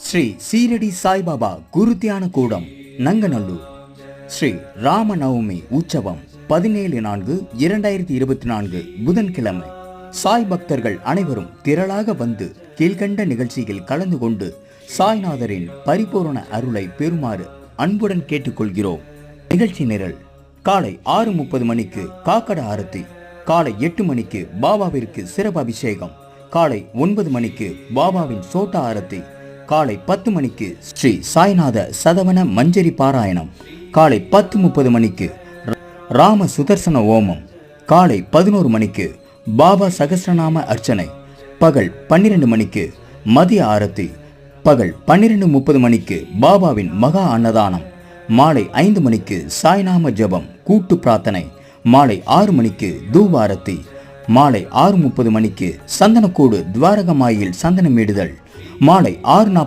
ஸ்ரீ சீரடி சாய்பாபா குரு தியான கூடம் நங்கநல்லூர். ஸ்ரீ ராமநவமி உற்சவம் 17/4/2024 புதன்கிழமை. சாய் பக்தர்கள் அனைவரும் திரளாக வந்து கீழ்கண்ட நிகழ்ச்சியில் கலந்து கொண்டு சாய்நாதரின் பரிபூரண அருளை பெறுமாறு அன்புடன் கேட்டுக்கொள்கிறோம். நிகழ்ச்சி நிரல்: காலை 6:30 மணிக்கு காக்கட ஆரத்தி, காலை 8 மணிக்கு பாபாவிற்கு சிறப்பு அபிஷேகம், காலை 9 மணிக்கு பாபாவின் சோட்டா ஆரத்தி, காலை 10 மணிக்கு ஸ்ரீ சாய்நாத சதவன மஞ்சரி பாராயணம், காலை 10:30 மணிக்கு ராம சுதர்சன ஓமம், காலை 11 மணிக்கு பாபா சகஸ்ரநாம அர்ச்சனை, பகல் 12 மணிக்கு மதிய ஆரத்தி, பகல் 12:30 மணிக்கு பாபாவின் மகா அன்னதானம், மாலை 5 மணிக்கு சாய்நாம ஜபம் கூட்டு பிரார்த்தனை, மாலை 6 மணிக்கு தூபாரத்தி, மாலை 6:30 மணிக்கு சந்தனக்கூடு துவாரகமாயில் சந்தனமிடுதல், மாலை 6:45